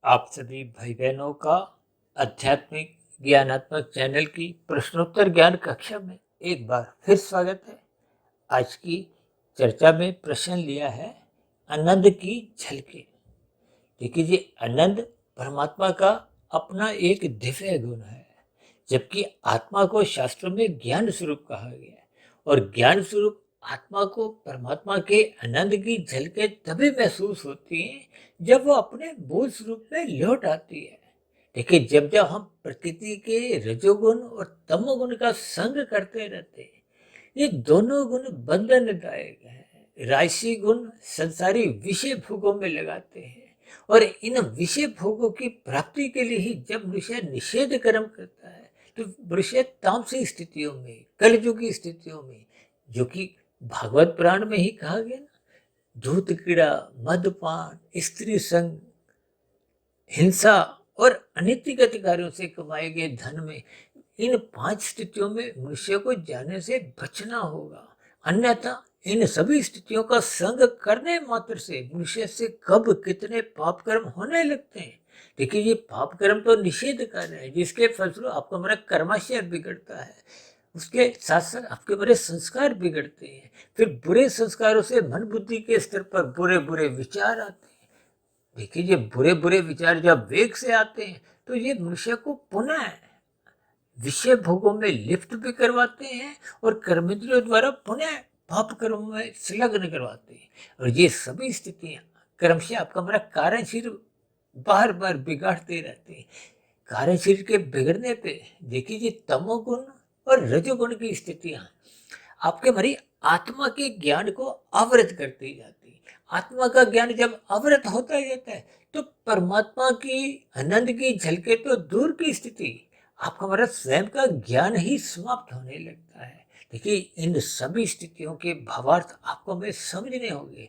आप सभी भाई बहनों का आध्यात्मिक ज्ञानात्मक चैनल की प्रश्नोत्तर ज्ञान कक्षा में एक बार फिर स्वागत है। आज की चर्चा में प्रश्न लिया है आनंद की झलकें। देखिए जी, आनंद परमात्मा का अपना एक दिव्य गुण है, जबकि आत्मा को शास्त्रों में ज्ञान स्वरूप कहा गया है। और ज्ञान स्वरूप आत्मा को परमात्मा के आनंद की झलकें तभी महसूस होती हैं जब वो अपने मूल स्वरूप में लौट आती है। देखिए, जब जब हम प्रकृति के रजोगुण और तमोगुण का संग करते रहते हैं, ये दोनों गुण बंधनदायक हैं। राशि गुण संसारी विषय भोगों में लगाते हैं, और इन विषय भोगों की प्राप्ति के लिए ही जब मनुष्य निषेध कर्म करता है, तो मनुष्य तामसिक स्थितियों में, कलयुगी स्थितियों में, जो कि भागवत पुराण में ही कहा गया ना, धूत कीड़ा, मदपान, स्त्री संग, हिंसा और अनैतिक कार्यों से कमाए गए धन में, इन 5 स्थितियों में मनुष्य को जाने से बचना होगा। अन्यथा इन सभी स्थितियों का संग करने मात्र से मनुष्य से कब कितने पाप कर्म होने लगते हैं। देखिए, ये पाप कर्म तो निषेध कार्य है, जिसके फलस्वरूप आपका हमारा कर्माशय बिगड़ता है। उसके साथ साथ आपके बड़े संस्कार बिगड़ते हैं। फिर बुरे संस्कारों से मन बुद्धि के स्तर पर बुरे बुरे विचार आते हैं। देखिए, ये बुरे बुरे विचार जब वेग से आते हैं, तो ये मनुष्य को पुनः विषय भोगों में लिप्त भी करवाते हैं, और कर्मेंद्रियों द्वारा पुनः पाप कर्मों में संलग्न करवाते हैं। और ये सभी स्थितियां क्रमशः आपका हमारा कारण शरीर बार बार बिगाड़ते रहते हैं। कारण शरीर के बिगड़ने पे देखिए, ये तमोगुण और रजोगुण की स्थितियां आपके हमारी आत्मा के ज्ञान को अवरत करती जाती है। आत्मा का ज्ञान जब अवरत होता जाता है, तो परमात्मा की आनंद की झलके तो दूर की स्थिति, आपका हमारा स्वयं का ज्ञान ही समाप्त होने लगता है। देखिए, इन सभी स्थितियों के भावार्थ आपको हमें समझने होंगे।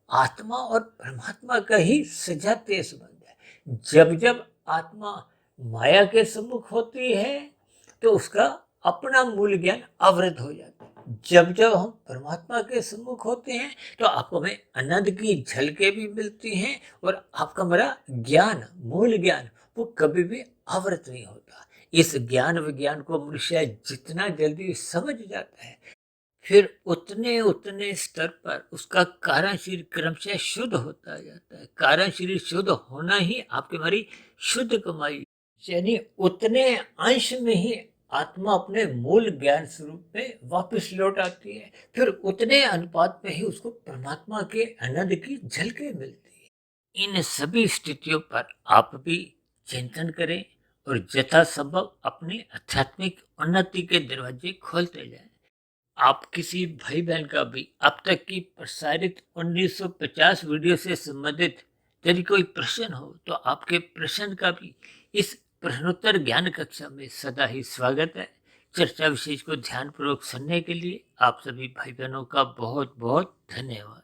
आत्मा और परमात्मा का ही सजातीय संबंध है। जब जब आत्मा माया के सम्मुख होती है, तो उसका अपना मूल ज्ञान अवरुद्ध हो जाता है। जब जब हम परमात्मा के सम्मुख होते हैं, तो आपको हमें आनंद की झलकें भी मिलती हैं, और आपका हमारा ज्ञान, मूल ज्ञान, वो कभी भी अवरुद्ध नहीं होता। इस ज्ञान विज्ञान को मनुष्य जितना जल्दी समझ जाता है, फिर उतने उतने स्तर पर उसका कारण शरीर क्रमशः शुद्ध होता जाता है। कारण शरीर शुद्ध होना ही आपकी हमारी शुद्ध कमाई, यानी उतने अंश में ही आत्मा अपने मूल ज्ञान स्वरूप में वापस लौट आती है। फिर उतने अनुपात में ही उसको परमात्मा के आनंद की झलकें मिलती है। इन सभी स्थितियों पर आप भी चिंतन करें, और यथासंभव अपनी आध्यात्मिक उन्नति के दरवाजे खोलते जाएं। आप किसी भाई बहन का भी अब तक की प्रसारित 1950 वीडियो से संबंधित यदि कोई प्रश्न हो, तो आपके प्रश्न का भी इस प्रश्नोत्तर ज्ञान कक्षा में सदा ही स्वागत है। चर्चा विशेष को ध्यानपूर्वक सुनने के लिए आप सभी भाई बहनों का बहुत बहुत धन्यवाद।